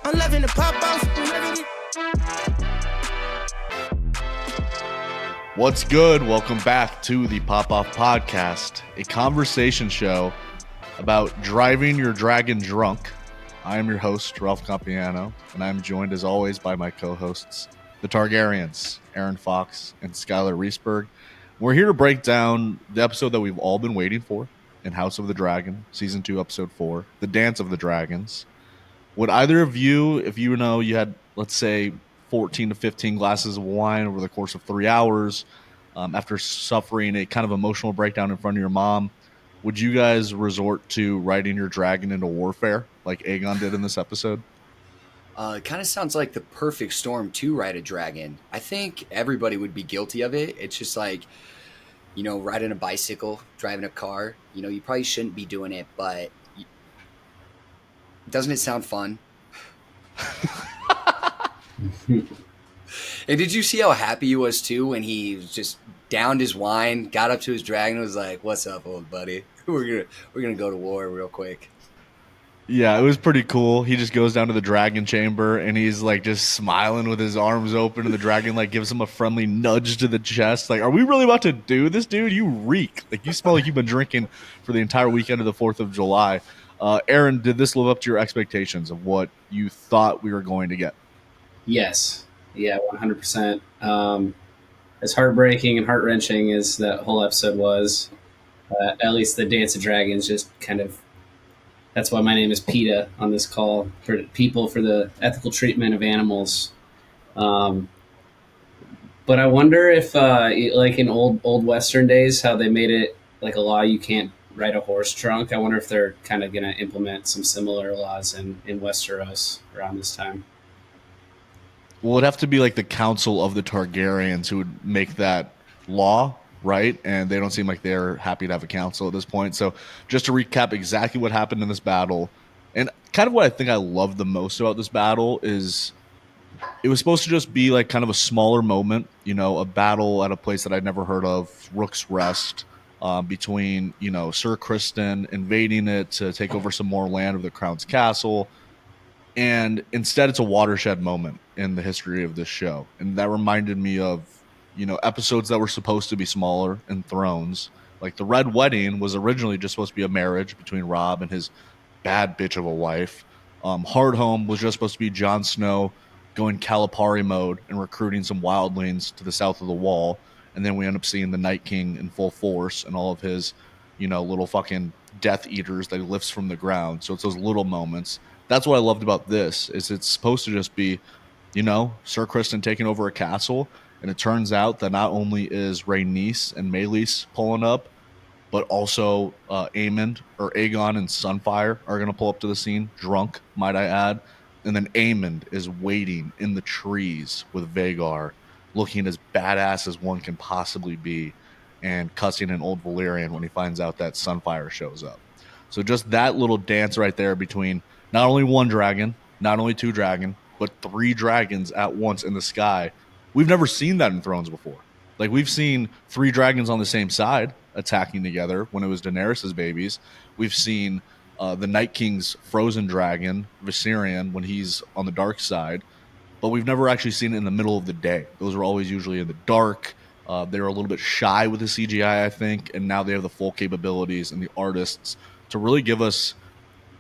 I'm loving the pop off. What's good? Welcome back to the Pop Off Podcast, a conversation show about driving your dragon drunk. I am your host, Ralph Compiano, and I'm joined as always by my co-hosts, the Targaryens, Ehren and Skyler Riesberg. We're here to break down the episode that we've all been waiting for in House of the Dragon, Season 2, Episode 4, The Dance of the Dragons. Would either of you, if you know you had, let's say, 14 to 15 glasses of wine over the course of 3 hours, after suffering a kind of emotional breakdown in front of your mom, would you guys resort to riding your dragon into warfare like Aegon did in this episode? It kind of sounds like the perfect storm to ride a dragon. I think everybody would be guilty of it. It's just like, riding a bicycle, driving a car. You probably shouldn't be doing it, but doesn't it sound fun? And did you see how happy he was too when he just downed his wine, got up to his dragon, and was like, "What's up, old buddy? We're gonna go to war real quick." Yeah, it was pretty cool. He just goes down to the dragon chamber and he's like just smiling with his arms open, and the dragon like gives him a friendly nudge to the chest. Like, are we really about to do this, dude? You reek. Like, you smell like you've been drinking for the entire weekend of the 4th of July. Ehren, did this live up to your expectations of what you thought we were going to get? Yes. Yeah, 100%. As heartbreaking and heart-wrenching as that whole episode was, at least the Dance of Dragons just kind of, that's why my name is PETA on this call, for people for the ethical treatment of animals. But I wonder if, like in old Western days, how they made it like a law you can't ride a horse drunk. I wonder if they're kind of going to implement some similar laws in Westeros around this time. Well, it'd have to be like the Council of the Targaryens who would make that law, right? And they don't seem like they're happy to have a council at this point. So just to recap exactly what happened in this battle, and kind of what I think I loved the most about this battle is it was supposed to just be like kind of a smaller moment, a battle at a place that I'd never heard of, Rook's Rest, between, Sir Criston invading it to take over some more land of the Crown's castle. And instead, it's a watershed moment in the history of this show. And that reminded me of, episodes that were supposed to be smaller in Thrones. Like the Red Wedding was originally just supposed to be a marriage between Robb and his bad bitch of a wife. Hardhome was just supposed to be Jon Snow going Calipari mode and recruiting some wildlings to the south of the wall. And then we end up seeing the Night King in full force and all of his, little fucking Death Eaters that he lifts from the ground. So it's those little moments. That's what I loved about this, is it's supposed to just be, Sir Criston taking over a castle, and it turns out that not only is Rhaenys and Meleys pulling up, but also Aemond and Sunfire are going to pull up to the scene, drunk, might I add, and then Aemond is waiting in the trees with Vhagar, looking as badass as one can possibly be, and cussing an old Valyrian when he finds out that Sunfire shows up. So just that little dance right there between not only one dragon, not only two dragon, but 3 dragons at once in the sky. We've never seen that in Thrones before. Like, we've seen 3 dragons on the same side attacking together when it was Daenerys' babies. We've seen the Night King's frozen dragon, Viserion, when he's on the dark side. But we've never actually seen it in the middle of the day. Those are always usually in the dark. They were a little bit shy with the CGI, I think, and now they have the full capabilities and the artists to really give us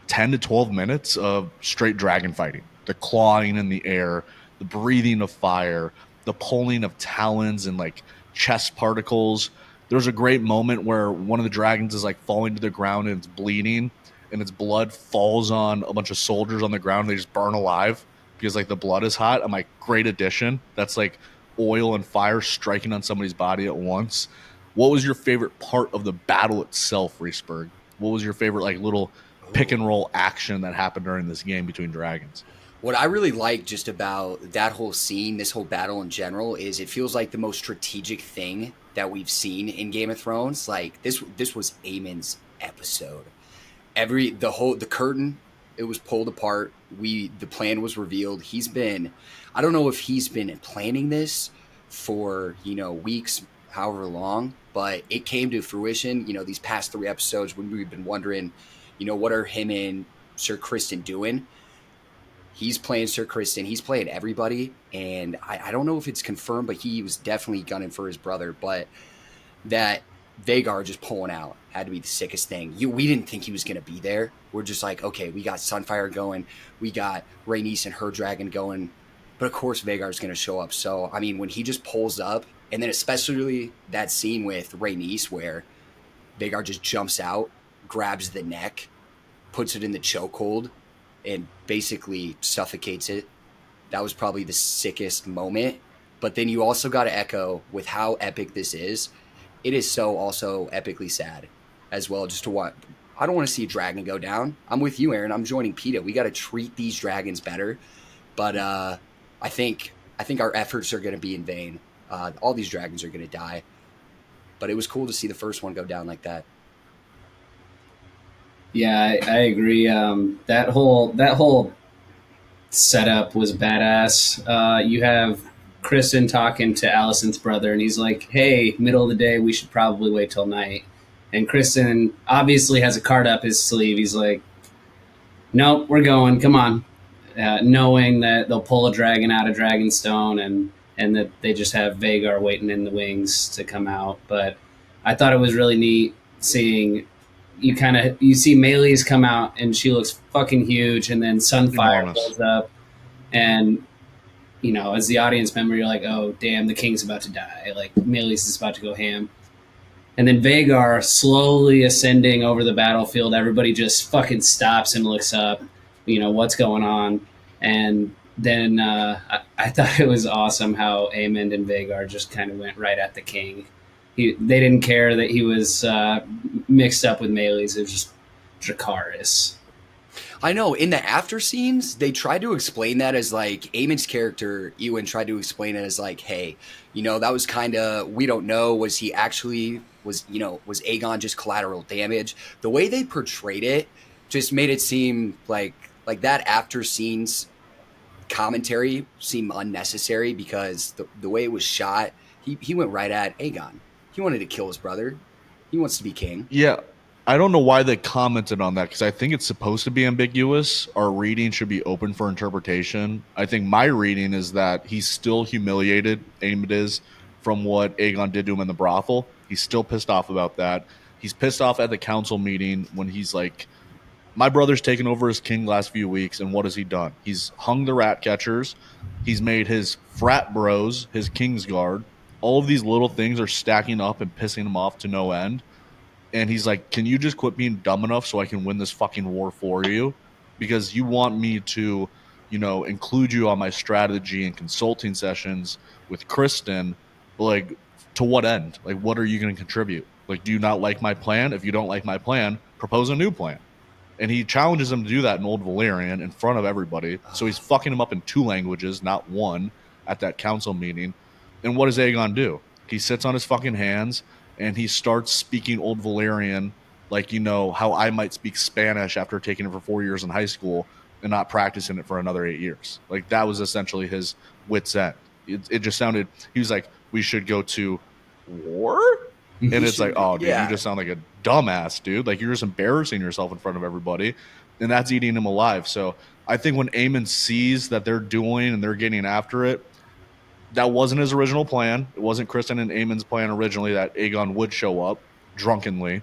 10 to 12 minutes of straight dragon fighting, the clawing in the air, the breathing of fire, the pulling of talons and like chest particles. There's a great moment where one of the dragons is like falling to the ground and it's bleeding, and its blood falls on a bunch of soldiers on the ground. And they just burn alive because like the blood is hot. I'm like, great addition. That's like oil and fire striking on somebody's body at once. What was your favorite part of the battle itself, Riesberg? What was your favorite like little pick and roll action that happened during this game between dragons? What I really like just about that whole scene, this whole battle in general, is it feels like the most strategic thing that we've seen in Game of Thrones. Like this was Aemon's episode. The curtain, it was pulled apart. The plan was revealed. I don't know if he's been planning this for, weeks, however long, but it came to fruition, these past 3 episodes when we've been wondering, what are him and Sir Criston doing? He's playing Sir Kristen. He's playing everybody. And I don't know if it's confirmed, but he was definitely gunning for his brother. But that Vagar just pulling out had to be the sickest thing. We didn't think he was going to be there. We're just like, okay, we got Sunfire going. We got Rhaenys and her dragon going. But of course, Vagar's going to show up. So, I mean, when he just pulls up, and then especially that scene with Rhaenys where Vagar just jumps out, grabs the neck, puts it in the chokehold, and basically suffocates it. That was probably the sickest moment. But then you also got to echo with how epic this is. It is so also epically sad as well. Just to watch. I don't want to see a dragon go down. I'm with you, Ehren. I'm joining PETA. We got to treat these dragons better. But I think our efforts are going to be in vain. All these dragons are going to die. But it was cool to see the first one go down like that. Yeah, I agree. That whole setup was badass. You have Kristen talking to Allison's brother, and he's like, "Hey, middle of the day, we should probably wait till night." And Kristen obviously has a card up his sleeve. He's like, "Nope, we're going. Come on," knowing that they'll pull a dragon out of Dragonstone, and that they just have Vagar waiting in the wings to come out. But I thought it was really neat seeing. You see Melee's come out and she looks fucking huge, and then Sunfire pulls up, and as the audience member, you're like, oh damn, the king's about to die. Like Melee's is about to go ham, and then Vagar slowly ascending over the battlefield. Everybody just fucking stops and looks up. What's going on, and then I thought it was awesome how Aemond and Vagar just kind of went right at the king. They didn't care that he was mixed up with Melee's. It was just Dracarys. I know. In the after scenes, they tried to explain that as like Aemon's character, Ewan, tried to explain it as like, hey, that was kind of, we don't know. Was he actually, was Aegon just collateral damage? The way they portrayed it just made it seem like that after scenes commentary seemed unnecessary because the way it was shot, he went right at Aegon. He wanted to kill his brother. He wants to be king. Yeah, I don't know why they commented on that because I think it's supposed to be ambiguous. Our reading should be open for interpretation. I think my reading is that he's still humiliated, Aemond is, from what Aegon did to him in the brothel. He's still pissed off about that. He's pissed off at the council meeting when he's like, my brother's taken over as king last few weeks, and what has he done? He's hung the rat catchers. He's made his frat bros his Kingsguard. All of these little things are stacking up and pissing him off to no end. And he's like, can you just quit being dumb enough so I can win this fucking war for you? Because you want me to, include you on my strategy and consulting sessions with Kristen. But like, to what end? Like, what are you going to contribute? Like, do you not like my plan? If you don't like my plan, propose a new plan. And he challenges him to do that in Old Valyrian in front of everybody. So he's fucking him up in 2 languages, not 1, at that council meeting. And what does Aegon do? He sits on his fucking hands and he starts speaking Old Valyrian like, how I might speak Spanish after taking it for 4 years in high school and not practicing it for another 8 years. Like, that was essentially his wit's end. It just sounded, he was like, we should go to war? And it's like, oh, dude, You just sound like a dumbass, dude. Like, you're just embarrassing yourself in front of everybody. And that's eating him alive. So I think when Aemond sees that they're doing and they're getting after it, that wasn't his original plan. It wasn't Kristen and Aemond's plan originally that Aegon would show up drunkenly.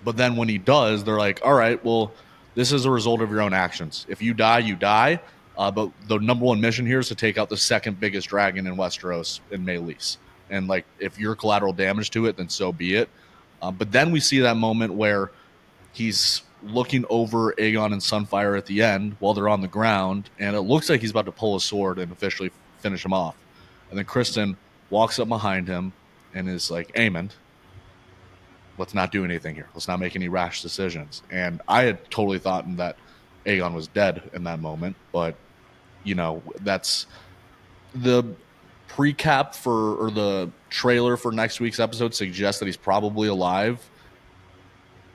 But then when he does, they're like, all right, well, this is a result of your own actions. If you die, you die. But the number 1 mission here is to take out the second biggest dragon in Westeros in Melees. And like, if you're collateral damage to it, then so be it. But then we see that moment where he's looking over Aegon and Sunfire at the end while they're on the ground. And it looks like he's about to pull a sword and officially finish him off. And then Kristen walks up behind him and is like, Aemond, let's not do anything here. Let's not make any rash decisions. And I had totally thought that Aegon was dead in that moment. But, that's the pre-cap or the trailer for next week's episode suggests that he's probably alive.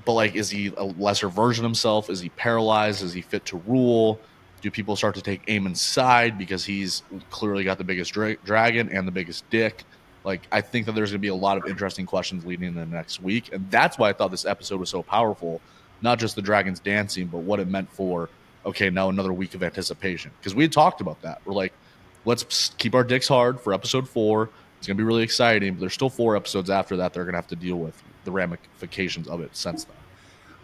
But, like, is he a lesser version of himself? Is he paralyzed? Is he fit to rule? Do people start to take Aemon's side because he's clearly got the biggest dragon and the biggest dick? Like, I think that there's going to be a lot of interesting questions leading into next week. And that's why I thought this episode was so powerful. Not just the dragons dancing, but what it meant for okay, now another week of anticipation. Because we had talked about that. We're like, let's keep our dicks hard for episode 4. It's going to be really exciting, but there's still 4 episodes after that they're going to have to deal with the ramifications of it since then.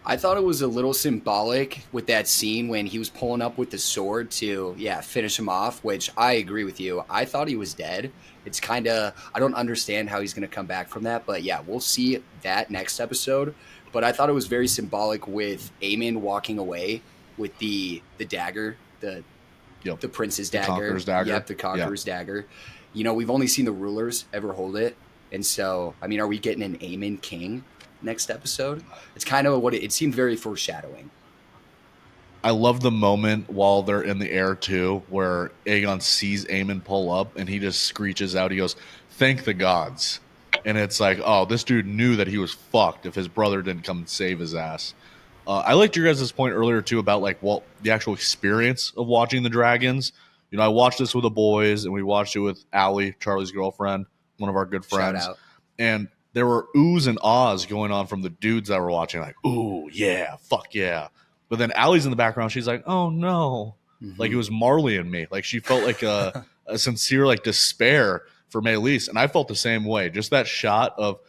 I thought it was a little symbolic with that scene when he was pulling up with the sword to, finish him off, which I agree with you. I thought he was dead. It's kind of, I don't understand how he's going to come back from that, but yeah, we'll see that next episode. But I thought it was very symbolic with Aemon walking away with the dagger, the prince's dagger. The Conqueror's dagger. Yep, the Conqueror's dagger. You know, we've only seen the rulers ever hold it. And so, I mean, are we getting an Aemon king next episode? It's kind of what it seemed very foreshadowing. I love the moment while they're in the air too, where Aegon sees Aemon pull up and he just screeches out. He goes, "Thank the gods." And it's like, oh, this dude knew that he was fucked if his brother didn't come and save his ass. I liked your guys' point earlier too about like, well, the actual experience of watching the dragons. You know, I watched this with the boys and we watched it with Allie, Charlie's girlfriend, one of our good friends. Shout out. And there were oohs and ahs going on from the dudes that were watching, like, ooh, yeah, fuck yeah. But then Allie's in the background. She's like, oh, no. Mm-hmm. Like, it was Marley and me. Like, she felt like a sincere, like, despair for Maelys. And I felt the same way. Just that shot of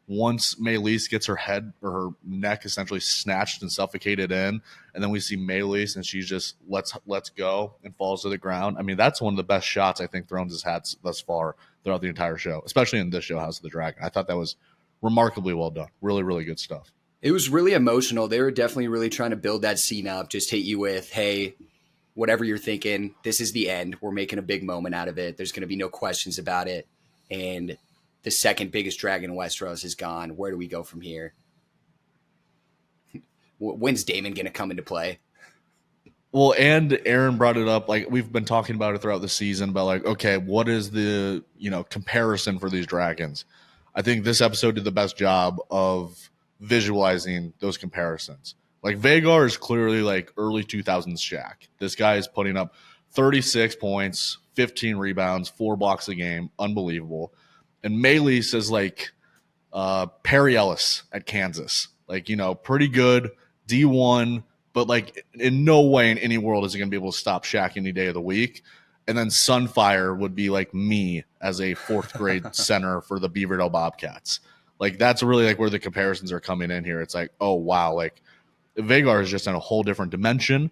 once Maelys gets her head or her neck essentially snatched and suffocated in, and then we see Maelys and she just lets go and falls to the ground. I mean, that's one of the best shots I think Thrones has had thus far throughout the entire show, especially in this show, House of the Dragon. I thought that was remarkably well done. Really, really good stuff. It was really emotional. They were definitely really trying to build that scene up, just hit you with, hey, whatever you're thinking, this is the end. We're making a big moment out of it. There's going to be no questions about it. And the second biggest dragon in Westeros is gone. Where do we go from here? When's Daemon going to come into play? Well, and Ehren brought it up. Like, we've been talking about it throughout the season about, like, okay, what is the, comparison for these dragons? I think this episode did the best job of visualizing those comparisons. Like, Vhagar is clearly like early 2000s Shaq. This guy is putting up 36 points, 15 rebounds, 4 blocks a game. Unbelievable. And Maelys is like Perry Ellis at Kansas. Like, pretty good, D1, but like in no way in any world is he going to be able to stop Shaq any day of the week. And then Sunfire would be like me as a 4th grade center for the Beaverdale Bobcats. Like, that's really like where the comparisons are coming in here. It's like, oh, wow, like Vhagar is just in a whole different dimension.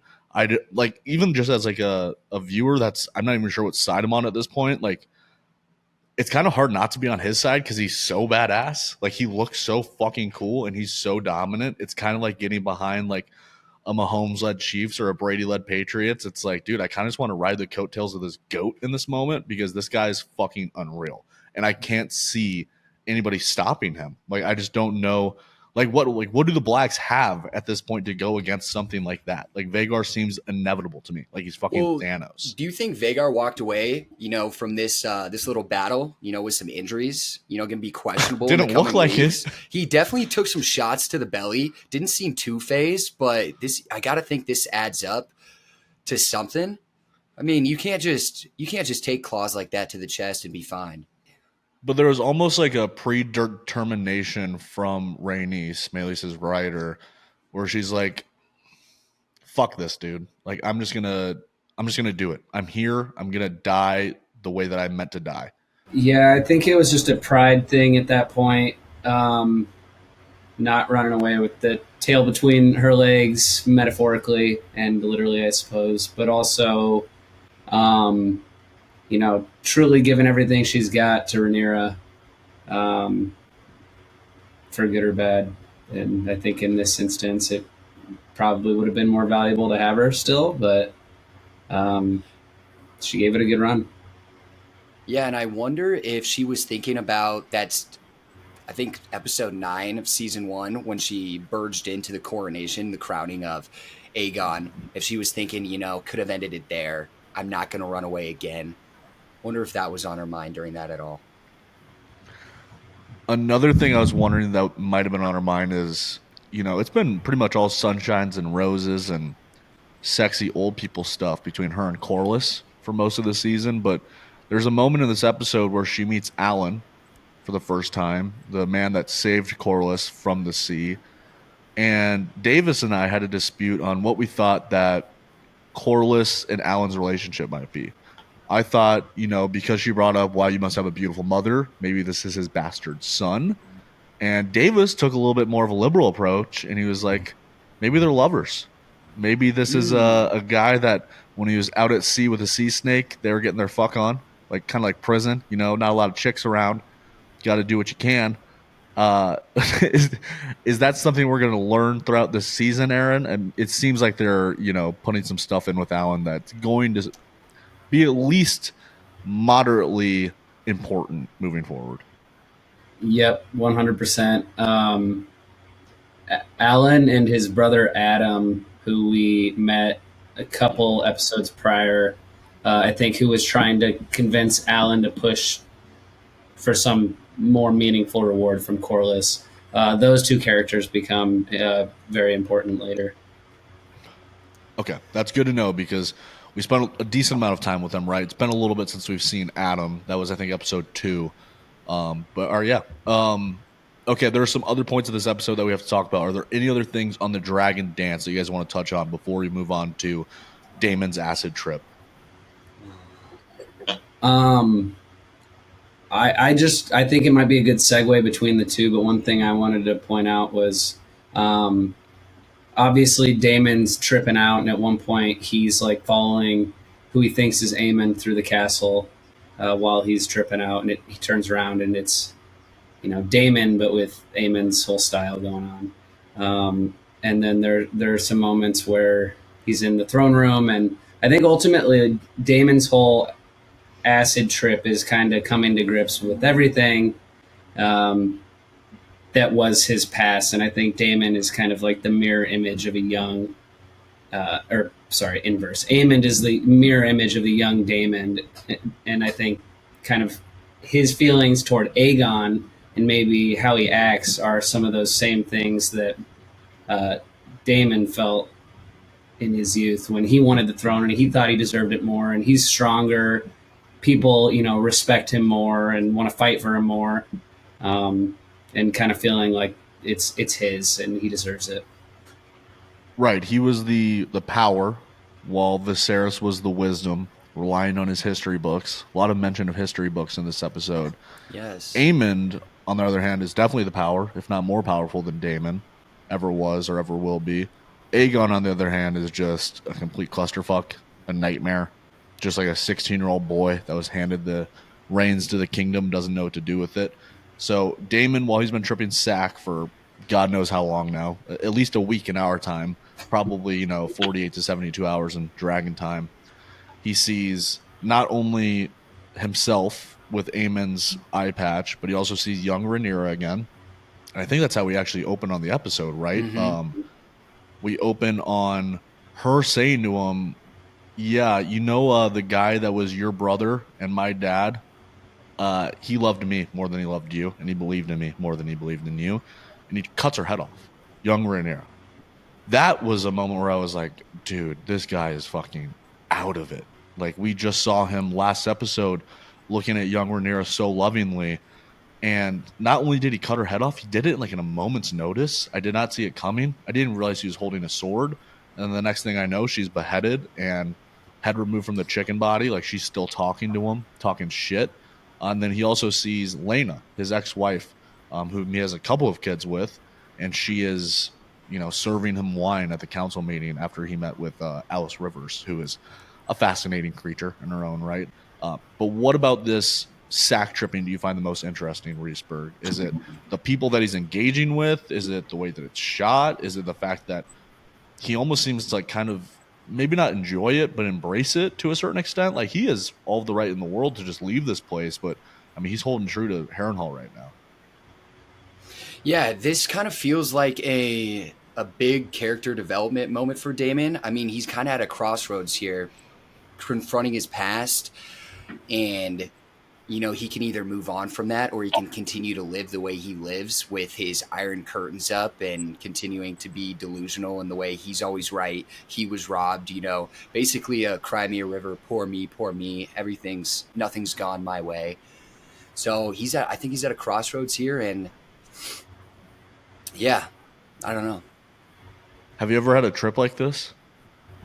Like, even just as like a viewer, I'm not even sure what side I'm on at this point. Like, it's kind of hard not to be on his side because he's so badass. Like, he looks so fucking cool and he's so dominant. It's kind of like getting behind like a Mahomes-led Chiefs or a Brady-led Patriots. It's like, dude, I kind of just want to ride the coattails of this GOAT in this moment because this guy is fucking unreal. And I can't see anybody stopping him. Like, I just don't know. Like, what do the Blacks have at this point to go against something like that? Like, Vhagar seems inevitable to me. Like, he's fucking Thanos. Do you think Vhagar walked away, from this this little battle, with some injuries, going to be questionable? Didn't look like it. He definitely took some shots to the belly. Didn't seem two-phased, but I got to think this adds up to something. I mean, you can't just take claws like that to the chest and be fine. But there was almost like a predetermination from Rhaenys, Maelys' writer, where she's like, fuck this, dude. Like, I'm just gonna do it. I'm here. I'm gonna die the way that I meant to die. Yeah, I think it was just a pride thing at that point. Not running away with the tail between her legs, metaphorically and literally, I suppose, but also truly giving everything she's got to Rhaenyra, for good or bad. And I think in this instance, it probably would have been more valuable to have her still, but she gave it a good run. Yeah, and I wonder if she was thinking about I think episode 9 of season 1 when she burged into the coronation, the crowning of Aegon. If she was thinking, could have ended it there. I'm not going to run away again. Wonder if that was on her mind during that at all. Another thing I was wondering that might have been on her mind is, it's been pretty much all sunshines and roses and sexy old people stuff between her and Corlys for most of the season, but there's a moment in this episode where she meets Alan for the first time, the man that saved Corlys from the sea. And Davis and I had a dispute on what we thought that Corlys and Alan's relationship might be. I thought, because she brought up why you must have a beautiful mother, maybe this is his bastard son. And Davis took a little bit more of a liberal approach, and he was like, maybe they're lovers. Maybe this is a guy that when he was out at sea with a sea snake, they were getting their fuck on, like kind of like prison, not a lot of chicks around. Got to do what you can. Uh, is, is that something we're going to learn throughout this season, Aaron? And it seems like they're, putting some stuff in with Alan that's going to be at least moderately important moving forward. Yep, 100%. Alan and his brother Adam, who we met a couple episodes prior, I think, who was trying to convince Alan to push for some more meaningful reward from Corlys. Those two characters become very important later. Okay, that's good to know because we spent a decent amount of time with them, right? It's been a little bit since we've seen Adam. That was, I think, episode 2. Okay, there are some other points of this episode that we have to talk about. Are there any other things on the dragon dance that you guys want to touch on before we move on to Daemon's acid trip? I think it might be a good segue between the two, but one thing I wanted to point out was obviously Daemon's tripping out, and at one point he's like following who he thinks is Eamon through the castle while he's tripping out, and he turns around and it's Daemon, but with Eamon's whole style going on. And then there are some moments where he's in the throne room, and I think ultimately Daemon's whole acid trip is kind of coming to grips with everything that was his past, and I think Daemon is kind of like the mirror image of a young, inverse. Eamon is the mirror image of a young Daemon, and I think kind of his feelings toward Aegon and maybe how he acts are some of those same things that Daemon felt in his youth when he wanted the throne and he thought he deserved it more, and he's stronger. People, respect him more and want to fight for him more, and kind of feeling like it's his and he deserves it. Right. He was the power, while Viserys was the wisdom, relying on his history books. A lot of mention of history books in this episode. Yes. Aemond, on the other hand, is definitely the power, if not more powerful than Daemon ever was or ever will be. Aegon, on the other hand, is just a complete clusterfuck, a nightmare. Just like a 16-year-old boy that was handed the reins to the kingdom, doesn't know what to do with it. So Daemon, while he's been tripping sack for God knows how long now, at least a week in our time, probably 48 to 72 hours in dragon time, he sees not only himself with Aemon's eye patch, but he also sees young Rhaenyra again. And I think that's how we actually open on the episode, right? Mm-hmm. We open on her saying to him, yeah, the guy that was your brother and my dad, he loved me more than he loved you, and he believed in me more than he believed in you. And he cuts her head off. Young Rhaenyra. That was a moment where I was like, dude, this guy is fucking out of it. Like, we just saw him last episode looking at young Rhaenyra so lovingly. And not only did he cut her head off, he did it in a moment's notice. I did not see it coming. I didn't realize he was holding a sword. And the next thing I know, she's beheaded and head removed from the chicken body. Like, she's still talking to him, talking shit. And then he also sees Lena, his ex-wife, who he has a couple of kids with. And she is, serving him wine at the council meeting after he met with Alice Rivers, who is a fascinating creature in her own right. But what about this sack tripping do you find the most interesting, Riesberg? Is it the people that he's engaging with? Is it the way that it's shot? Is it the fact that he almost seems to kind of maybe not enjoy it, but embrace it to a certain extent? Like, he has all the right in the world to just leave this place, but I mean, he's holding true to Harrenhal right now. Yeah, this kind of feels like a big character development moment for Daemon. I mean, he's kind of at a crossroads here, confronting his past, and he can either move on from that or he can continue to live the way he lives with his iron curtains up and continuing to be delusional in the way he's always right. He was robbed, basically a cry me a river, poor me, nothing's gone my way. So I think he's at a crossroads here, and yeah, I don't know. Have you ever had a trip like this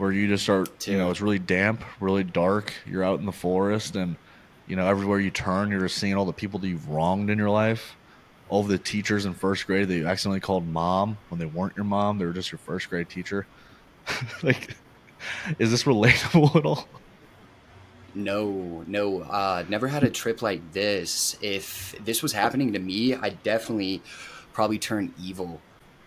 where you just start, too. it's really damp, really dark. You're out in the forest, and everywhere you turn, you're just seeing all the people that you've wronged in your life. All of the teachers in first grade that you accidentally called mom when they weren't your mom, they were just your first grade teacher. Like, is this relatable at all? No, no, never had a trip like this. If this was happening to me, I'd definitely probably turn evil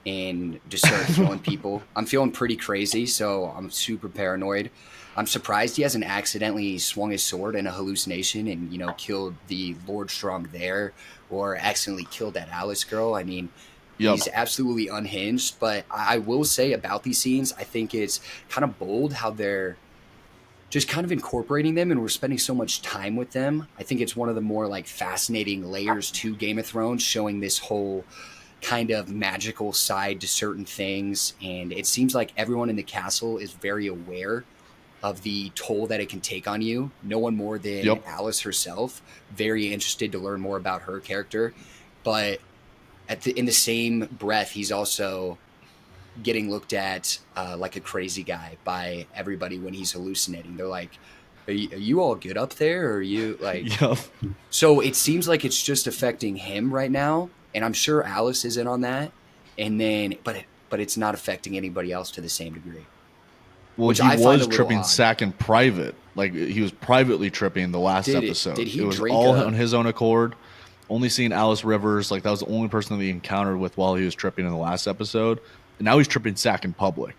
and just start killing people. I'm feeling pretty crazy, so I'm super paranoid. I'm surprised he hasn't accidentally swung his sword in a hallucination and, killed the Lord Strong there, or accidentally killed that Alice girl. I mean, Yep. he's absolutely unhinged, but I will say about these scenes, I think it's kind of bold how they're just kind of incorporating them, and we're spending so much time with them. I think it's one of the more like fascinating layers to Game of Thrones, showing this whole kind of magical side to certain things. And it seems like everyone in the castle is very aware of the toll that it can take on you. No one more than Yep. Alice herself. Very interested to learn more about her character. But in the same breath, he's also getting looked at like a crazy guy by everybody when he's hallucinating. They're like, are you all good up there? Or are you like, Yep. so it seems like it's just affecting him right now. And I'm sure Alice is in on that. And then, but it's not affecting anybody else to the same degree. Well, Which he I find was a little tripping odd. Sack in private. Like, he was privately tripping the last episode. Did he It was drink all on his own accord. Only seeing Alice Rivers. Like, that was the only person that he encountered with while he was tripping in the last episode. And now he's tripping Sack in public.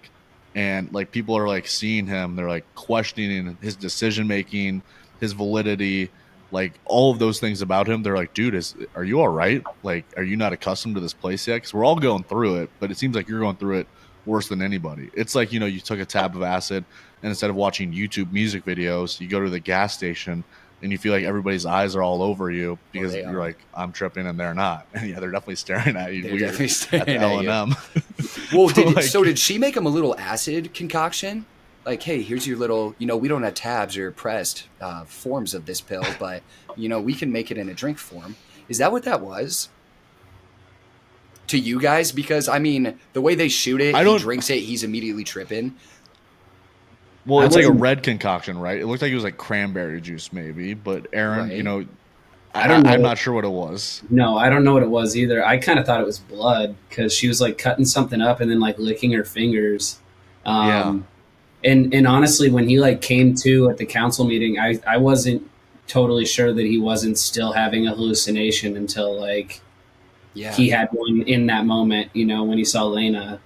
And, like, people are, like, seeing him. They're, like, questioning his decision making, his validity, like, all of those things about him. They're like, dude, are you all right? Like, are you not accustomed to this place yet? Because we're all going through it, but it seems like you're going through it worse than anybody. It's like, you took a tab of acid, and instead of watching YouTube music videos, you go to the gas station and you feel like everybody's eyes are all over you because they you're are. like, I'm tripping and they're not. And yeah, they're definitely staring at you They're weird definitely at staring the at L and you. M. Well, Like, did she make him a little acid concoction? Like, hey, here's your little, we don't have tabs or pressed forms of this pill, but, we can make it in a drink form. Is that what that was? To you guys? Because, I mean, the way they shoot it, I he don't. drinks it, he's immediately tripping. Well, I it's like a wasn't- red concoction, right? It looked like it was like cranberry juice, maybe. But Aaron, Right. I don't know. I'm not sure what it was. No, I don't know what it was either. I kind of thought it was blood because she was like cutting something up and then like licking her fingers. Um, and honestly, when he like came to at the council meeting, I wasn't totally sure that he wasn't still having a hallucination until like Yeah. he had one in that moment, when he saw Lena.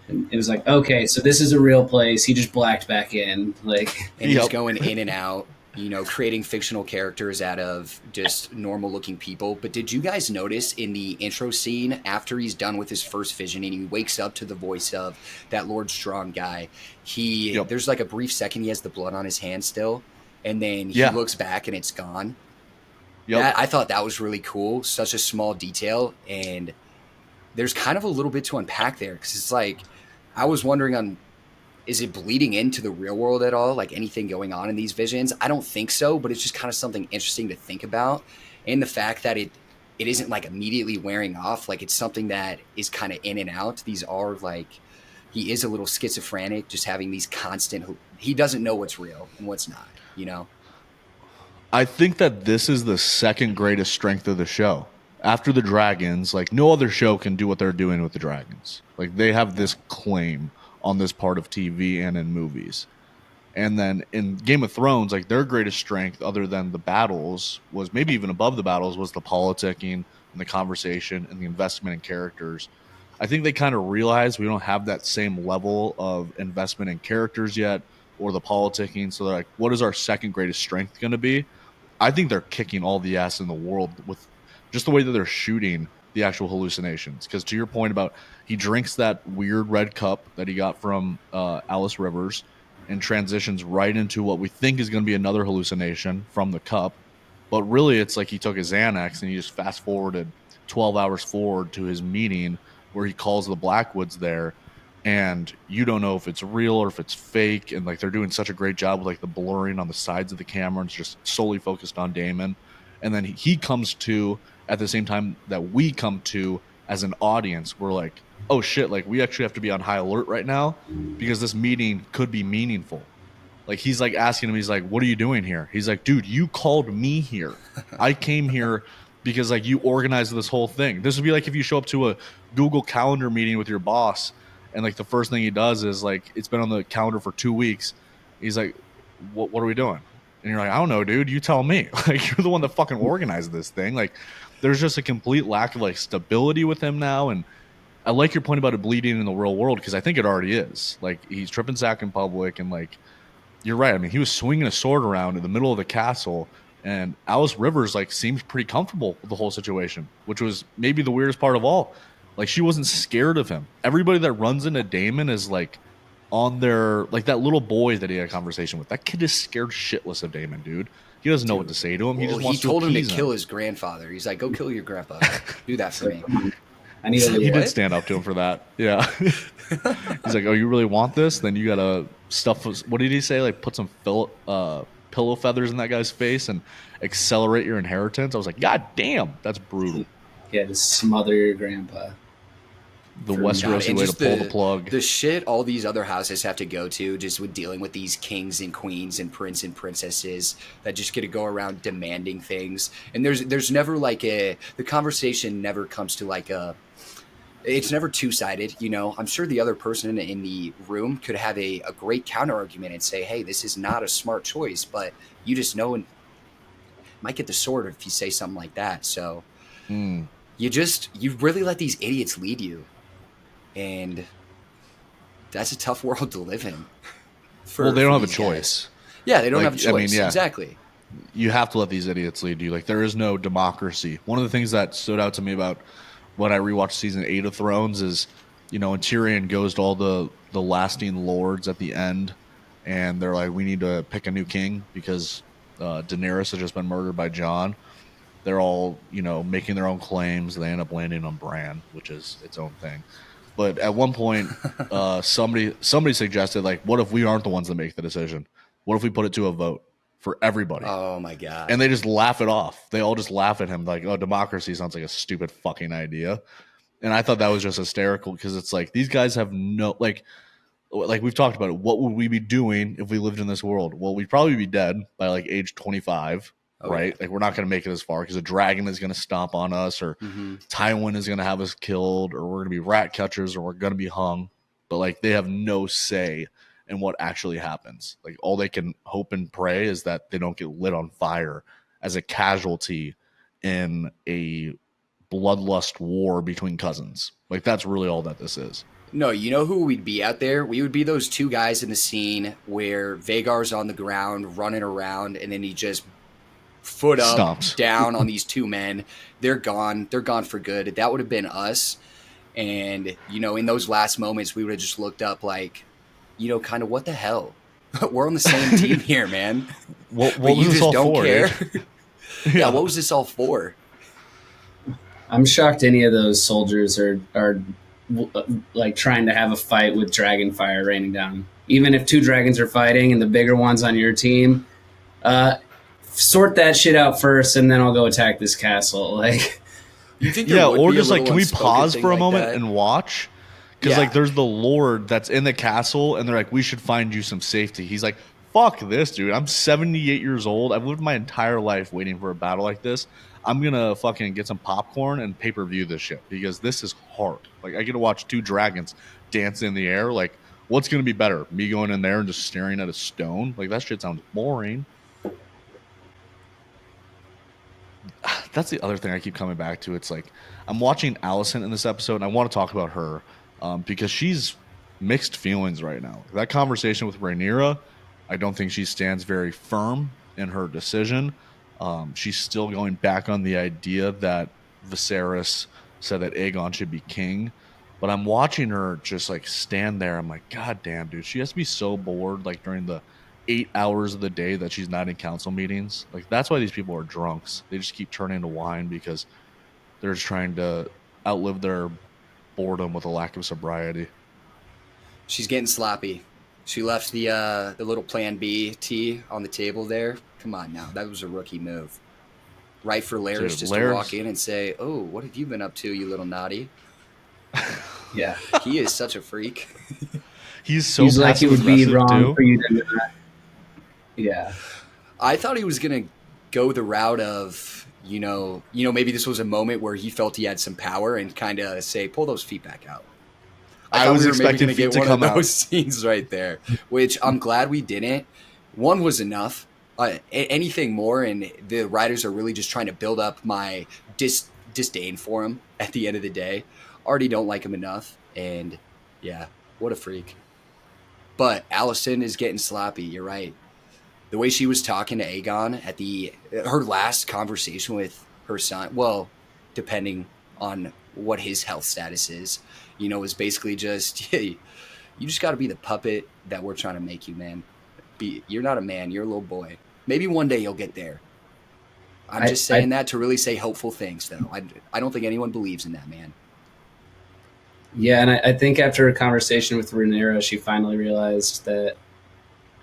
And it was like, okay, so this is a real place. He just blacked back in. Like, And he's Yep. going in and out, creating fictional characters out of just normal looking people. But did you guys notice in the intro scene after he's done with his first vision and he wakes up to the voice of that Lord Strong guy, Yep. there's like a brief second he has the blood on his hand still, and then he Yeah. looks back and it's gone. Yep. I thought that was really cool. Such a small detail, and there's kind of a little bit to unpack there because it's like I was wondering on, is it bleeding into the real world at all? Like anything going on in these visions? I don't think so, but it's just kind of something interesting to think about. And the fact that it isn't like immediately wearing off, like it's something that is kind of in and out. These are like, he is a little schizophrenic, just having these constant, he doesn't know what's real and what's not. I think that this is the second greatest strength of the show. After the dragons, like no other show can do what they're doing with the dragons. Like they have this claim on this part of TV and in movies. And then in Game of Thrones, like their greatest strength, other than the battles, was maybe even above the battles, was the politicking and the conversation and the investment in characters. I think they kind of realize we don't have that same level of investment in characters yet or the politicking. So they're like, what is our second greatest strength going to be? I think they're kicking all the ass in the world with just the way that they're shooting the actual hallucinations. Because to your point about he drinks that weird red cup that he got from Alice Rivers and transitions right into what we think is going to be another hallucination from the cup. But really, it's like he took his Xanax and he just fast forwarded 12 hours forward to his meeting where he calls the Blackwoods there. And you don't know if it's real or if it's fake. And like they're doing such a great job with like the blurring on the sides of the camera. And it's just solely focused on Daemon. And then he comes to at the same time that we come to as an audience. We're like, oh shit, like we actually have to be on high alert right now because this meeting could be meaningful. Like he's like asking him, he's like, "What are you doing here?" He's like, "Dude, you called me here. I came here because like you organized this whole thing." This would be like if you show up to a Google Calendar meeting with your boss, and like the first thing he does is like, "It's been on the calendar for 2 weeks." He's like, "What are we doing?" And you're like, "I don't know, dude. You tell me." Like you're the one that fucking organized this thing. Like there's just a complete lack of like stability with him now, and I like your point about it bleeding in the real world because I think it already is. Like he's tripping sack in public and like you're right. I mean, he was swinging a sword around in the middle of the castle, and Alice Rivers like seemed pretty comfortable with the whole situation, which was maybe the weirdest part of all. Like she wasn't scared of him. Everybody that runs into Daemon is like on their like that little boy that he had a conversation with. That kid is scared shitless of Daemon, dude. He doesn't know what to say to him. He Well, just he wants to told him to appease kill him. his grandfather. He's like, go kill your grandpa. Do that for me. I need a He little. did stand up to him for that. Yeah. He's like, "Oh, you really want this? Then you gotta stuff." What did he say? Like, put some pillow feathers in that guy's face and accelerate your inheritance. I was like, "God damn, that's brutal." Yeah, just smother your grandpa. The For Westerosi And way to just pull the plug. the shit all these other houses have to go to just with dealing with these kings and queens and prince and princesses that just get to go around demanding things. And there's never like the conversation never comes to like it's never two-sided, you know. I'm sure the other person in the room could have a great counter argument and say, hey, this is not a smart choice, but you just know and might get the sword if you say something like that. So Mm. you really let these idiots lead you. And that's a tough world to live in. Well, they don't have a these guys. choice. Yeah, they don't Like, have a choice. I mean, yeah. Exactly. You have to let these idiots lead you. Like, there is no democracy. One of the things that stood out to me about when I rewatched season 8 of Thrones is, you know, when Tyrion goes to all the lasting lords at the end, and they're like, "We need to pick a new king because Daenerys has just been murdered by Jon." They're all, you know, making their own claims. They end up landing on Bran, which is its own thing. But at one point, somebody suggested, like, what if we aren't the ones that make the decision? What if we put it to a vote for everybody? Oh my god. And they just laugh it off. They all just laugh at him like, "Oh, democracy sounds like a stupid fucking idea." And I thought that was just hysterical because it's like these guys have no like we've talked about it. What would we be doing if we lived in this world? Well, we'd probably be dead by like age 25, Oh, right? yeah. Like we're not going to make it as far because a dragon is going to stomp on us, or Tywin is going to have us killed, or we're going to be rat catchers, or we're going to be hung. But like they have no say in what actually happens. Like all they can hope and pray is that they don't get lit on fire as a casualty in a bloodlust war between cousins. Like that's really all that this is. No, you know who we'd be out there? We would be those two guys in the scene where Vagar's on the ground running around and then he just foot up Stomps. down on these two men. They're gone. They're gone for good. That would have been us. And, you know, in those last moments, we would have just looked up like, you know, kind of what the hell? We're on the same team here, man. What But was you this just all don't for, care. dude? Yeah, what was this all for? I'm shocked any of those soldiers are like trying to have a fight with dragon fire raining down. Even if two dragons are fighting and the bigger one's on your team, sort that shit out first, and then I'll go attack this castle. Like, You think there Yeah, would or be a just like, little can we unspoken pause thing for a like moment that? and watch? Because Yeah. like, there's the Lord that's in the castle, and they're like, "We should find you some safety." He's like, "Fuck this, dude. I'm 78 years old. I've lived my entire life waiting for a battle like this. I'm gonna fucking get some popcorn and pay-per-view this shit because this is hard. Like, I get to watch two dragons dance in the air. Like, what's gonna be better? Me going in there and just staring at a stone? Like, that shit sounds boring." That's the other thing I keep coming back to. It's like I'm watching Allison in this episode, and I want to talk about her because she's mixed feelings right now. That conversation with Rhaenyra, I don't think she stands very firm in her decision. She's still going back on the idea that Viserys said that Aegon should be king. But I'm watching her just like stand there. I'm like, God damn, dude, she has to be so bored like during the 8 hours of the day that she's not in council meetings. Like that's why these people are drunks. They just keep turning to wine because they're just trying to outlive their boredom with a lack of sobriety. She's getting sloppy. She left the little Plan B tea on the table there. Come on now, that was a rookie move. Right for Larys Dude, just to Larys- walk in and say, "Oh, what have you been up to, you little naughty?" Yeah. He is such a freak. He's so He's like, it passive would be aggressive wrong too. for you to not. Yeah. I thought he was gonna go the route of, maybe this was a moment where he felt he had some power and kind of say, pull those feet back out. I I thought was we were maybe expecting going to feet get to one of come out. those scenes right there, which I'm glad we didn't. One was enough. Anything more, and the writers are really just trying to build up my disdain for him at the end of the day. Already don't like him enough, and yeah, what a freak. But Allison is getting sloppy. You're right. The way she was talking to Aegon at her last conversation with her son, well, depending on what his health status is, is basically just, hey, you just got to be the puppet that we're trying to make you, man. You're not a man, you're a little boy. Maybe one day you'll get there. I'm I, just I saying that to really say hopeful things, though. I don't think anyone believes in that, man. Yeah, and I think after a conversation with Rhaenyra, she finally realized that,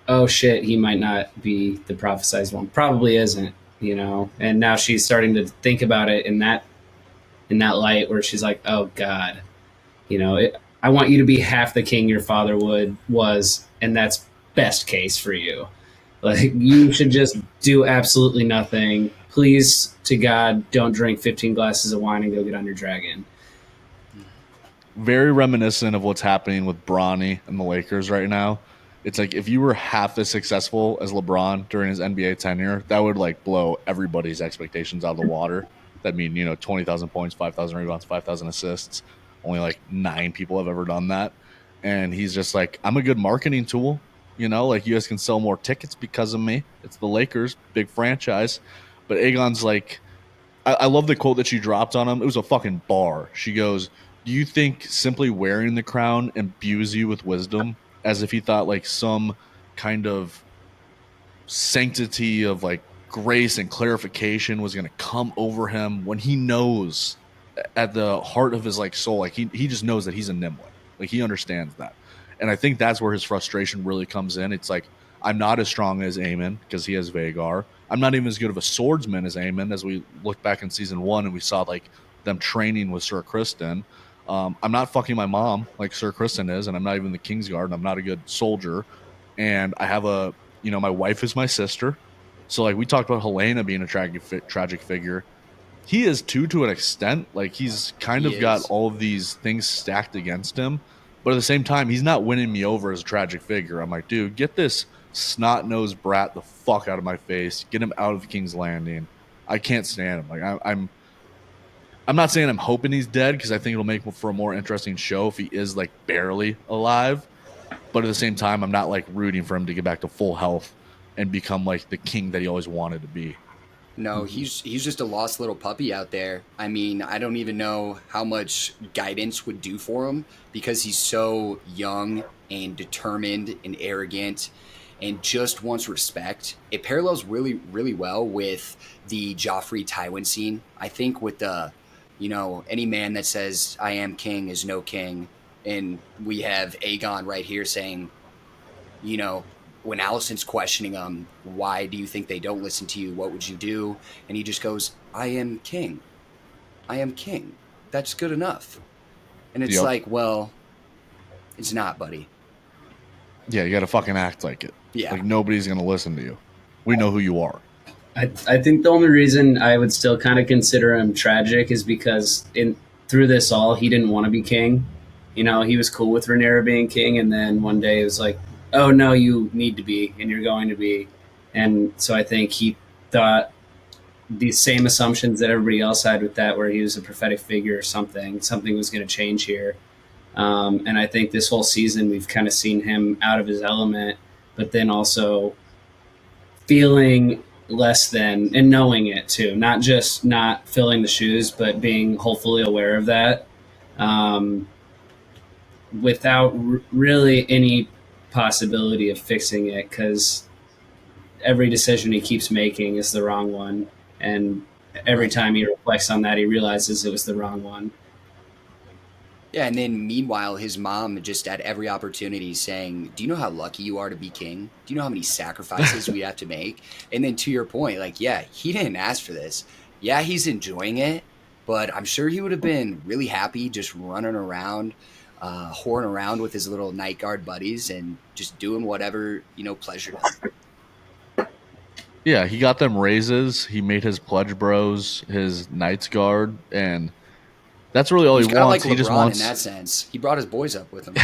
oh shit, he might not be the prophesized one. Probably isn't, And now she's starting to think about it in that light, where she's like, oh god, I want you to be half the king your father was, and that's best case for you. Like, you should just do absolutely nothing. Please to God, don't drink 15 glasses of wine and go get on your dragon. Very reminiscent of what's happening with Bronny and the Lakers right now. It's like if you were half as successful as LeBron during his NBA tenure, that would like blow everybody's expectations out of the water. That mean 20,000 points, 5,000 rebounds, 5,000 assists. Only like 9 people have ever done that, and he's just like, I'm a good marketing tool. Like you guys can sell more tickets because of me. It's the Lakers, big franchise, but Aegon's like, I love the quote that she dropped on him. It was a fucking bar. She goes, "Do you think simply wearing the crown imbues you with wisdom?" As if he thought like some kind of sanctity of like grace and clarification was going to come over him when he knows at the heart of his like soul, like he just knows that he's a Nimwin. Like he understands that. And I think that's where his frustration really comes in. It's like, I'm not as strong as Aemon because he has Vagar. I'm not even as good of a swordsman as Aemon, as we look back in season 1 and we saw like them training with Sir Kristen. I'm not fucking my mom like Sir Kristen is, and I'm not even the Kingsguard, and I'm not a good soldier. And I have my wife is my sister. So like we talked about Helena being a tragic figure. He is too, to an extent. Like he's kind He of got is. all of these things stacked against him, but at the same time, he's not winning me over as a tragic figure. I'm like, dude, get this snot nosed brat the fuck out of my face. Get him out of King's Landing. I can't stand him. Like I'm not saying I'm hoping he's dead because I think it'll make for a more interesting show if he is like barely alive. But at the same time, I'm not like rooting for him to get back to full health and become like the king that he always wanted to be. No, he's just a lost little puppy out there. I mean, I don't even know how much guidance would do for him because he's so young and determined and arrogant and just wants respect. It parallels really, really well with the Joffrey Tywin scene. I think with any man that says I am king is no king, and we have Aegon right here saying, you know, when Allison's questioning him, why do you think they don't listen to you? What would you do? And he just goes, I am king. I am king. That's good enough. And it's Yep. like, well, it's not, buddy. Yeah, you got to fucking act like it. Yeah. Like nobody's going to listen to you. We know who you are. I think the only reason I would still kind of consider him tragic is because through this all, he didn't want to be king. He was cool with Rhaenyra being king, and then one day it was like, oh no, you need to be, and you're going to be. And so I think he thought these same assumptions that everybody else had with that, where he was a prophetic figure or something was going to change here. And I think this whole season we've kind of seen him out of his element, but then also feeling less than and knowing it too, not just not filling the shoes, but being hopefully aware of that, um, without really any possibility of fixing it, because every decision he keeps making is the wrong one, and every time he reflects on that, he realizes it was the wrong one. Yeah, and then meanwhile, his mom just at every opportunity saying, do you know how lucky you are to be king? Do you know how many sacrifices we have to make? And then to your point, like, yeah, he didn't ask for this. Yeah, he's enjoying it, but I'm sure he would have been really happy just running around, whoring around with his little night guard buddies and just doing whatever, pleasured him. Yeah, he got them raises. He made his pledge bros his Knights Guard, and that's really all He he was kind of like wants. He just LeBron in wants. that sense. He brought his boys up with him.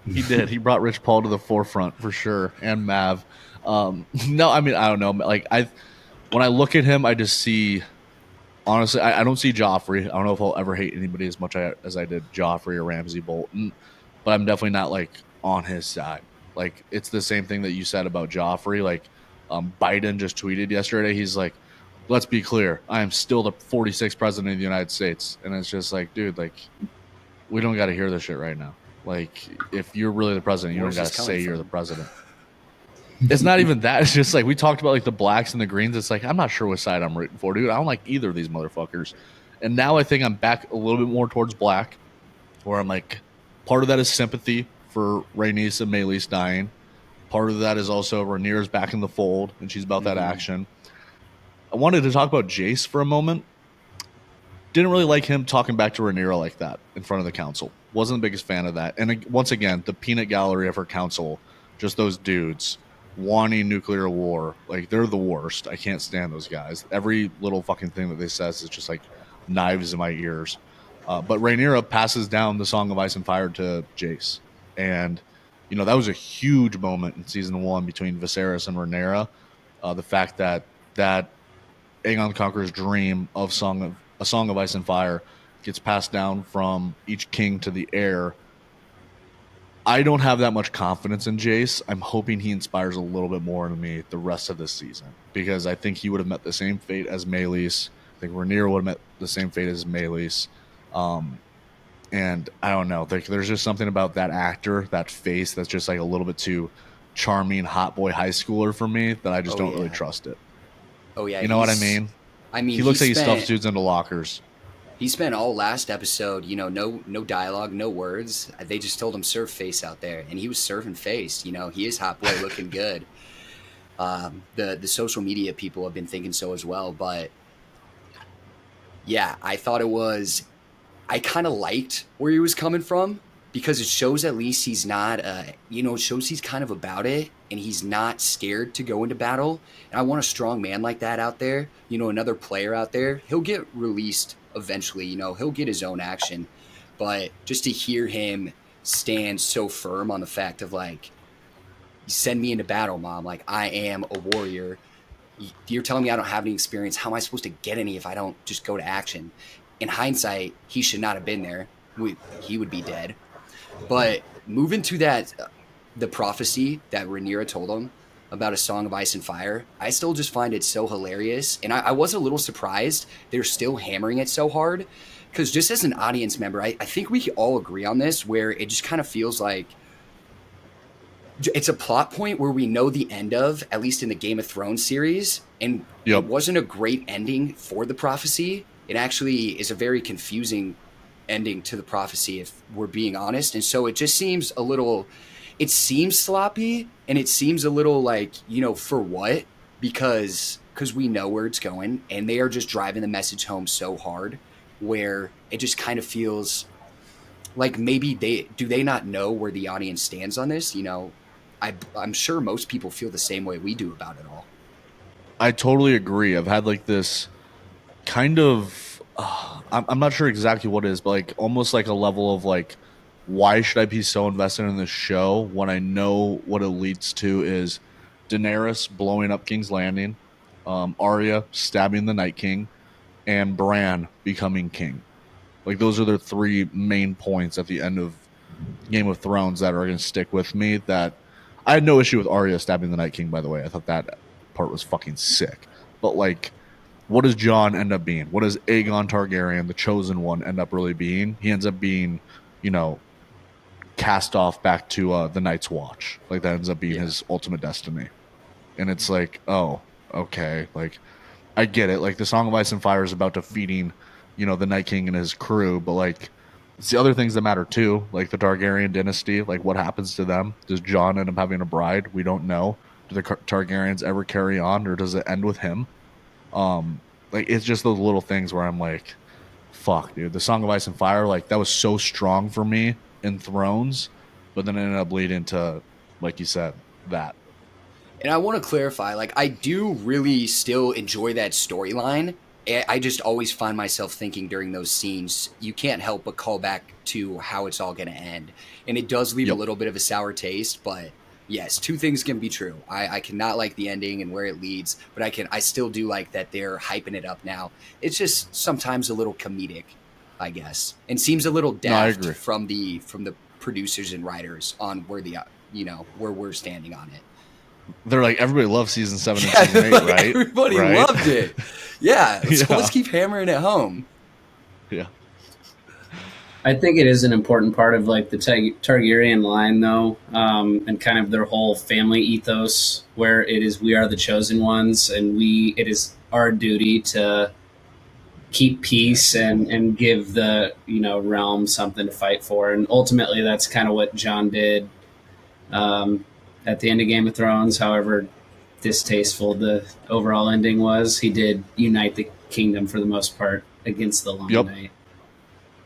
He did. He brought Rich Paul to the forefront for sure, and Mav. No, I mean I don't know. Like when I look at him, I just see. Honestly, I don't see Joffrey. I don't know if I'll ever hate anybody as much as I did Joffrey or Ramsey Bolton, but I'm definitely not like on his side. Like it's the same thing that you said about Joffrey. Like Biden just tweeted yesterday. He's like, "Let's be clear. I am still the 46th president of the United States," and it's just like, dude, like we don't got to hear this shit right now. Like if you're really the president, you don't got to say you're the president. It's not even that. It's just like we talked about like the blacks and the greens. It's like I'm not sure what side I'm rooting for, dude. I don't like either of these motherfuckers. And now I think I'm back a little bit more towards black, where I'm like, part of that is sympathy for Rhaenys and Meleys dying. Part of that is also Rhaenyra's back in the fold, and she's about that action. I wanted to talk about Jace for a moment. Didn't really like him talking back to Rhaenyra like that in front of the council. Wasn't the biggest fan of that. And once again, the peanut gallery of her council, just those dudes wanting nuclear war. Like, they're the worst. I can't stand those guys. Every little fucking thing that they says is just like knives in my ears. But Rhaenyra passes down the Song of Ice and Fire to Jace. And, that was a huge moment in season 1 between Viserys and Rhaenyra. The fact that Aegon the Conqueror's dream of a Song of Ice and Fire gets passed down from each king to the heir. I don't have that much confidence in Jace. I'm hoping he inspires a little bit more in me the rest of this season, because I think he would have met the same fate as Meleys. I think Rhaenyra would have met the same fate as Meleys. And I don't know. There's just something about that actor, that face, that's just like a little bit too charming, hot boy high schooler for me that I just don't really trust it. Oh yeah, you know what I mean? He looks like he stuffs dudes into lockers. He spent all last episode, no dialogue, no words. They just told him surf face out there, and he was surfing face. He is hot boy looking good. The social media people have been thinking so as well, but yeah, I thought I kind of liked where he was coming from, because it shows at least he's not, it shows he's kind of about it, and he's not scared to go into battle. And I want a strong man like that out there, another player out there. He'll get released eventually, he'll get his own action. But just to hear him stand so firm on the fact of like, send me into battle, Mom. Like, I am a warrior. You're telling me I don't have any experience. How am I supposed to get any if I don't just go to action? In hindsight, he should not have been there. He would be dead. But moving to that, the prophecy that Rhaenyra told him about a Song of Ice and Fire, I still just find it so hilarious. And I was a little surprised they're still hammering it so hard, because just as an audience member, I think we all agree on this, where it just kind of feels like it's a plot point where we know the end of, at least in the Game of Thrones series, and It wasn't a great ending for the prophecy. It actually is a very confusing ending to the prophecy, if we're being honest. And so it just seems it seems sloppy, and it seems a little like, for what? Because we know where it's going, and they are just driving the message home so hard, where it just kind of feels like maybe they not know where the audience stands on this? I'm sure most people feel the same way we do about it all. I totally agree. I've had like this kind of I'm not sure exactly what it is, but like almost like a level of like, why should I be so invested in this show when I know what it leads to is Daenerys blowing up King's Landing, Arya stabbing the Night King, and Bran becoming king. Like, those are the 3 main points at the end of Game of Thrones that are going to stick with me. That I had no issue with Arya stabbing the Night King, by the way. I thought that part was fucking sick. But like, what does Jon end up being? What does Aegon Targaryen, the chosen one, end up really being? He ends up being, cast off back to the Night's Watch. Like, that ends up being his ultimate destiny. And it's like, oh, okay. Like, I get it. Like, the Song of Ice and Fire is about defeating, the Night King and his crew. But, like, it's the other things that matter, too. Like, the Targaryen dynasty. Like, what happens to them? Does Jon end up having a bride? We don't know. Do the Targaryens ever carry on? Or does it end with him? Like, it's just those little things where I'm like, fuck, dude. The Song of Ice and Fire, like that was so strong for me in Thrones, but then it ended up leading to, like you said, that. And I want to clarify, like, I do really still enjoy that storyline. I just always find myself thinking during those scenes, you can't help but call back to how it's all going to end. And it does leave a Yep. little bit of a sour taste, but yes, two things can be true. I cannot like the ending and where it leads, but I still do like that they're hyping it up now. It's just sometimes a little comedic, I guess, and seems a little No, I daft agree. from the producers and writers on where where we're standing on it. They're like, everybody loves season 7 and Yeah, season 8, like, right? everybody Right? loved it. Yeah, Yeah. let's keep hammering it home. Yeah. I think it is an important part of like the Targaryen line, though, and kind of their whole family ethos, where it is we are the chosen ones, and it is our duty to keep peace and give the realm something to fight for, and ultimately that's kind of what Jon did at the end of Game of Thrones. However distasteful the overall ending was, he did unite the kingdom for the most part against the Long Yep. Night.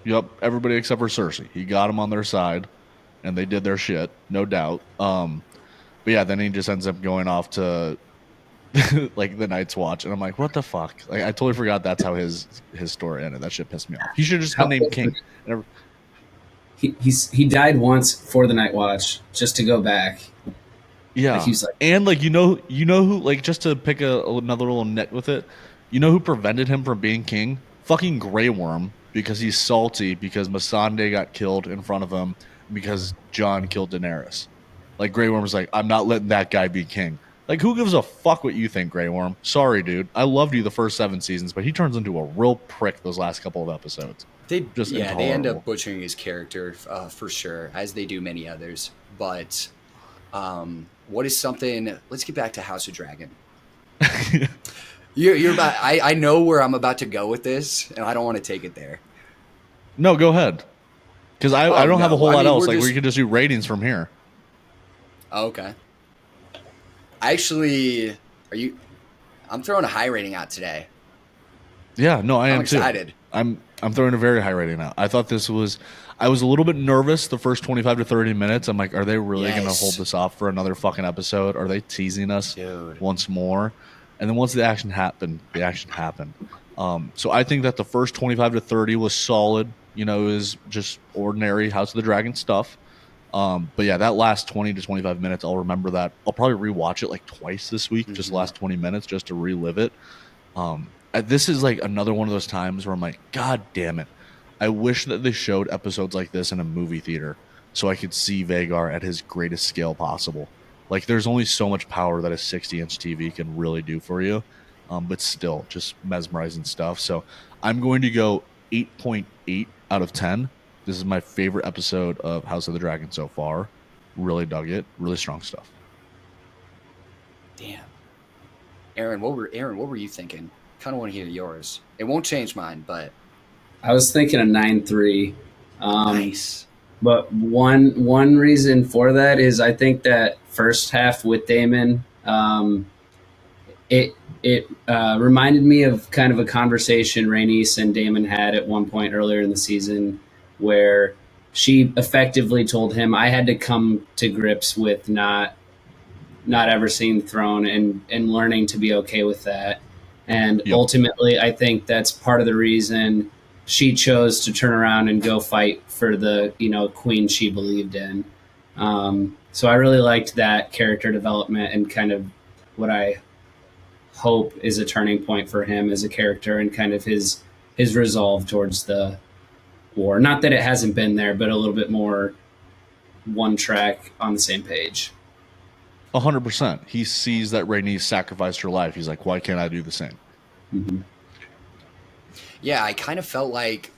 Yep. Everybody except for Cersei. He got them on their side, and they did their shit, no doubt. But yeah, then he just ends up going off to like the Night's Watch, and I'm like, what the fuck? Like, I totally forgot that's how his story ended. That shit pissed me off. He should have just been named King. And He died once for the Night Watch just to go back. yeah, Like, he's like, and like you know who, like, just to pick another little nit with it, you know who prevented him from being king? Fucking Grey Worm, because he's salty because Missandei got killed in front of him because Jon killed Daenerys. Like, Grey Worm was like, I'm not letting that guy be king. Like, who gives a fuck what you think, Grey Worm? Sorry, dude. I loved you the first 7 seasons, but he turns into a real prick those last couple of episodes. They Just end intolerable. up butchering his character for sure, as they do many others. But what is something? Let's get back to House of Dragon. You're about. I know where I'm about to go with this, and I don't want to take it there. No, go ahead. Because I don't have a no. whole I lot mean, else. we're Like, just- we could just do ratings from here. Oh, okay. Actually, I'm throwing a high rating out today. Yeah, no, I am I'm excited. too. I'm throwing a very high rating out. I thought this was. I was a little bit nervous the first 25 to 30 minutes. I'm like, are they really going to Yes. hold this off for another fucking episode? Are they teasing us Dude. once more? And then once the action happened, so I think that the first 25 to 30 was solid. You know, it was just ordinary House of the Dragon stuff. But yeah, that last 20 to 25 minutes, I'll remember that. I'll probably rewatch it like twice this week, just the last 20 minutes, just to relive it. This is like another one of those times where I'm like, God damn it. I wish that they showed episodes like this in a movie theater so I could see Vagar at his greatest scale possible. Like, there's only so much power that a 60-inch TV can really do for you, but still, just mesmerizing stuff. So I'm going to go 8.8 out of 10. This is my favorite episode of House of the Dragon so far. Really dug it. Really strong stuff. Damn. Aaron, what were you thinking? Kind of want to hear yours. It won't change mine, but I was thinking a 9-3. nice. But one reason for that is I think that first half with Daemon, it reminded me of kind of a conversation Rhaenys and Daemon had at one point earlier in the season, where she effectively told him, I had to come to grips with not ever seeing the throne and learning to be okay with that. And Yep. ultimately, I think that's part of the reason she chose to turn around and go fight for the queen she believed in. So I really liked that character development and kind of what I hope is a turning point for him as a character and kind of his resolve towards the war. Not that it hasn't been there, but a little bit more one track on the same page. 100%. He sees that Rhaenys sacrificed her life. He's like, why can't I do the same? Mm-hmm. Yeah, I kind of felt like.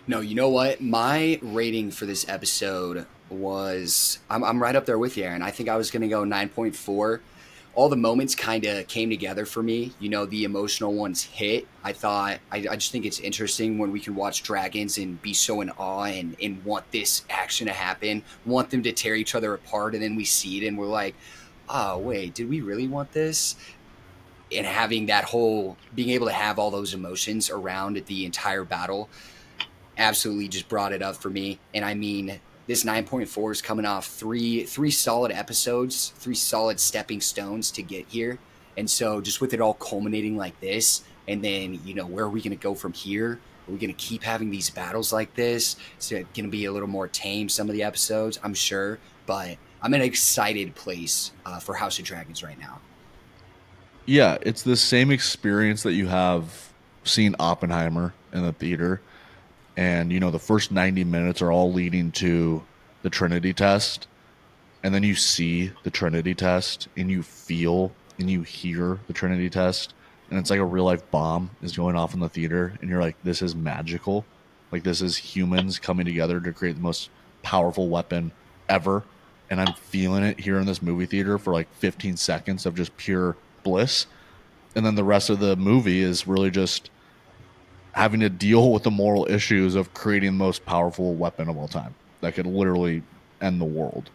No, you know what? My rating for this episode was. I'm right up there with you, Aaron. I think I was going to go 9.4. All the moments kind of came together for me. You know, the emotional ones hit. I just think it's interesting when we can watch dragons and be so in awe and want this action to happen, want them to tear each other apart, and then we see it and we're like, oh, wait, did we really want this? and having that whole, being able to have all those emotions around the entire battle absolutely just brought it up for me. And I mean, this 9.4 is coming off three solid episodes, 3 solid stepping stones to get here. And so just with it all culminating like this, and then, you know, where are we going to go from here? Are we going to keep having these battles like this? It's going to be a little more tame, some of the episodes, I'm sure. But I'm in an excited place for House of Dragons right now. Yeah, it's the same experience that you have seen Oppenheimer in the theater. And, you know, the first 90 minutes are all leading to the Trinity test. And then you see the Trinity test and you feel and you hear the Trinity test. And it's like a real life bomb is going off in the theater. And you're like, this is magical. Like, this is humans coming together to create the most powerful weapon ever. And I'm feeling it here in this movie theater for like 15 seconds of just pure bliss. And then the rest of the movie is really just having to deal with the moral issues of creating the most powerful weapon of all time that could literally end the world.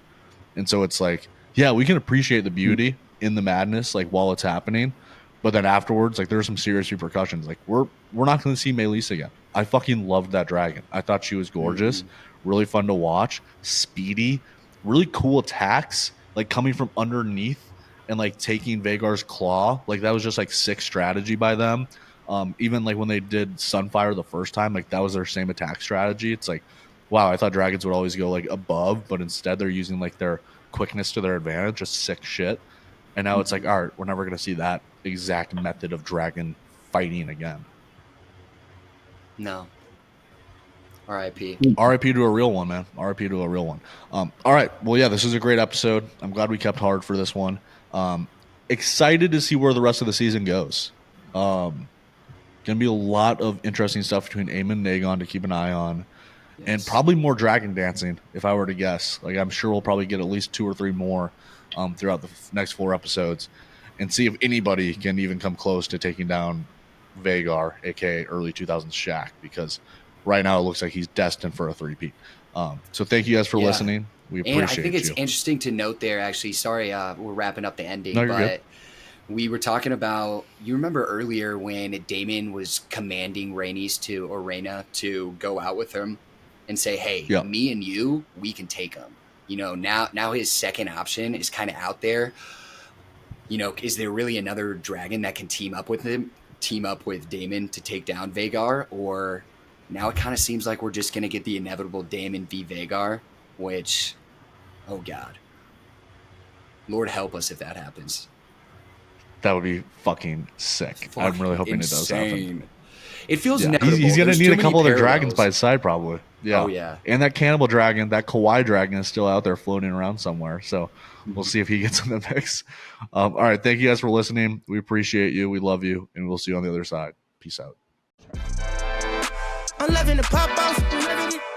And so it's like, yeah, we can appreciate the beauty in the madness, like while it's happening, but then afterwards, like there's some serious repercussions. Like we're not going to see Melis again. I fucking loved that dragon. I thought she was gorgeous, really fun to watch, speedy, really cool attacks, like coming from underneath and like taking Vagar's claw. Like that was just like sick strategy by them. Even like when they did Sunfire the first time, like that was their same attack strategy. It's like, wow, I thought dragons would always go like above, but instead they're using like their quickness to their advantage, just sick shit. And now it's like, all right, we're never going to see that exact method of dragon fighting again. No. R.I.P. R.I.P. to a real one, man. R.I.P. to a real one. All right. Well, yeah, this is a great episode. I'm glad we kept hard for this one. Excited to see where the rest of the season goes. Going to be a lot of interesting stuff between Aemon and Aegon to keep an eye on. Yes. And probably more dragon dancing, if I were to guess. Like, I'm sure we'll probably get at least 2 or 3 more throughout the next 4 episodes and see if anybody can even come close to taking down Vhagar, a.k.a. early 2000s Shaq, because right now it looks like he's destined for a 3-peat. So thank you guys for listening. We appreciate it. And I think it's interesting to note there, actually. Sorry, we're wrapping up the ending, no, but good. We were talking about, you remember earlier when Daemon was commanding Rhaena to go out with him and say, hey, me and you, we can take him. You know, now his second option is kind of out there. You know, is there really another dragon that can team up with Daemon to take down Vhagar? Or now it kind of seems like we're just going to get the inevitable Daemon v Vhagar, which, oh God. Lord help us if that happens. That would be fucking sick. I'm really hoping it does happen. It feels inevitable. He's going to need a couple other dragons by his side, probably. Yeah. Oh, yeah. And that cannibal dragon, that kawaii dragon, is still out there floating around somewhere. So we'll see if he gets in the mix. All right. Thank you guys for listening. We appreciate you. We love you. And we'll see you on the other side. Peace out. I'm loving the pop off.